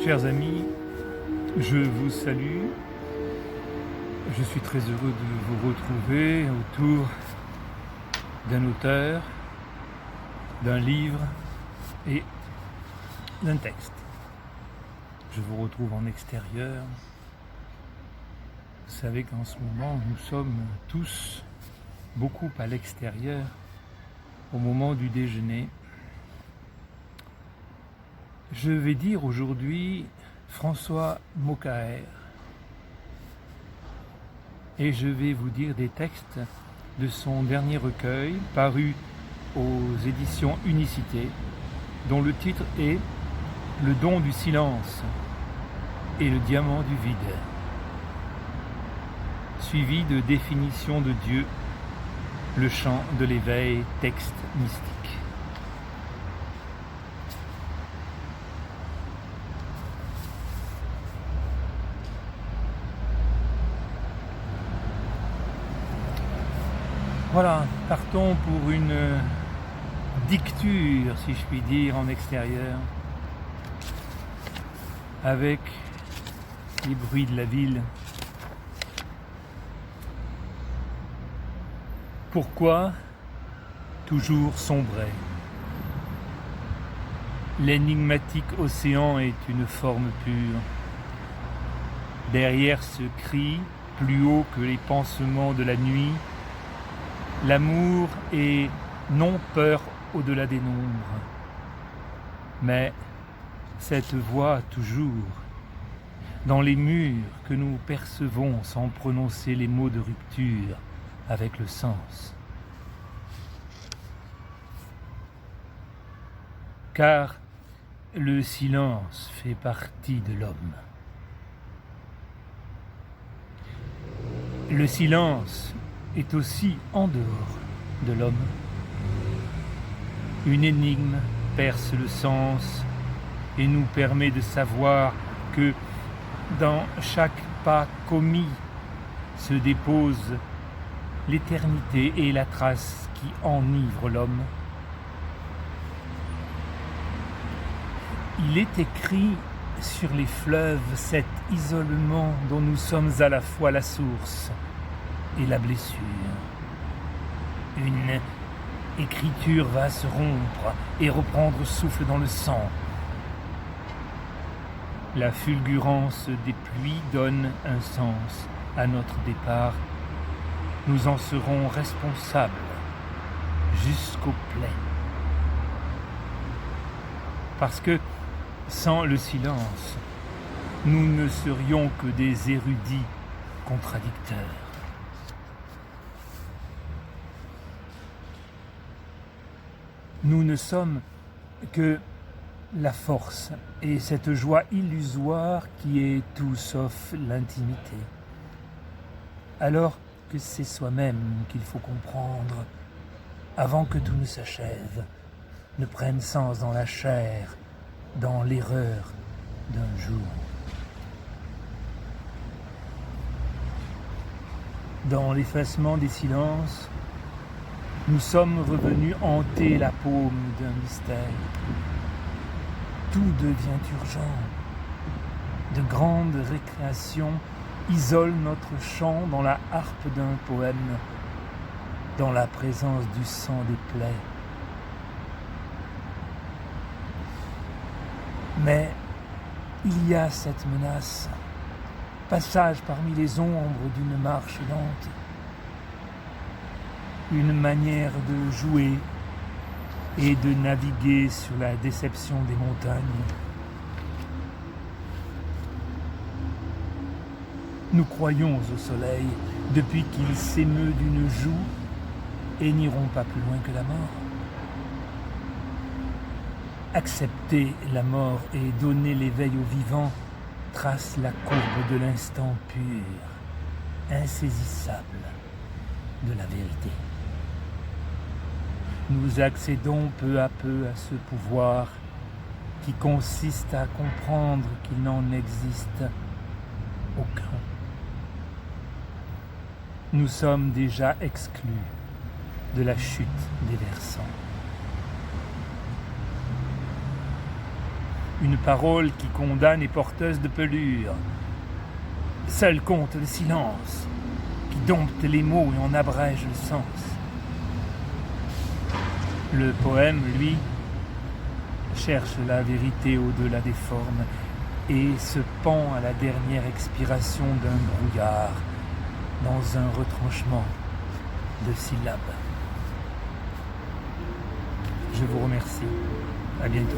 Chers amis, je vous salue. Je suis très heureux de vous retrouver autour d'un auteur, d'un livre et d'un texte. Je vous retrouve en extérieur. Vous savez qu'en ce moment, nous sommes tous beaucoup à l'extérieur au moment du déjeuner. Je vais dire aujourd'hui François Mokaer et je vais vous dire des textes de son dernier recueil paru aux éditions Unicité, dont le titre est Le don du silence et le diamant du vide, suivi de définition de Dieu, le chant de l'éveil, texte mystique. Voilà, partons pour une dicture, si je puis dire, en extérieur, avec les bruits de la ville. Pourquoi toujours sombrer? L'énigmatique océan est une forme pure. Derrière ce cri, plus haut que les pansements de la nuit, l'amour est non peur au-delà des nombres, mais cette voix toujours, dans les murs que nous percevons sans prononcer les mots de rupture avec le sens. Car le silence fait partie de l'homme. Le silence est aussi en dehors de l'homme. Une énigme perce le sens et nous permet de savoir que dans chaque pas commis se dépose l'éternité et la trace qui enivre l'homme. Il est écrit sur les fleuves cet isolement dont nous sommes à la fois la source et la blessure. Une écriture va se rompre et reprendre souffle dans le sang. La fulgurance des pluies donne un sens à notre départ. Nous en serons responsables jusqu'au plein. Parce que sans le silence, nous ne serions que des érudits contradicteurs. Nous ne sommes que la force et cette joie illusoire qui est tout sauf l'intimité. Alors que c'est soi-même qu'il faut comprendre avant que tout ne s'achève, ne prenne sens dans la chair, dans l'erreur d'un jour. Dans l'effacement des silences, nous sommes revenus hanter la paume d'un mystère. Tout devient urgent. De grandes récréations isolent notre chant dans la harpe d'un poème, dans la présence du sang des plaies. Mais il y a cette menace, passage parmi les ombres d'une marche lente, une manière de jouer et de naviguer sur la déception des montagnes. Nous croyons au soleil depuis qu'il s'émeut d'une joue et n'irons pas plus loin que la mort. Accepter la mort et donner l'éveil aux vivants trace la courbe de l'instant pur, insaisissable de la vérité. Nous accédons peu à peu à ce pouvoir qui consiste à comprendre qu'il n'en existe aucun. Nous sommes déjà exclus de la chute des versants. une parole qui condamne est porteuse de pelure. Seul compte le silence, qui dompte les mots et en abrège le sens. Le poème, lui, cherche la vérité au-delà des formes et se pend à la dernière expiration d'un brouillard dans un retranchement de syllabes. Je vous remercie. À bientôt.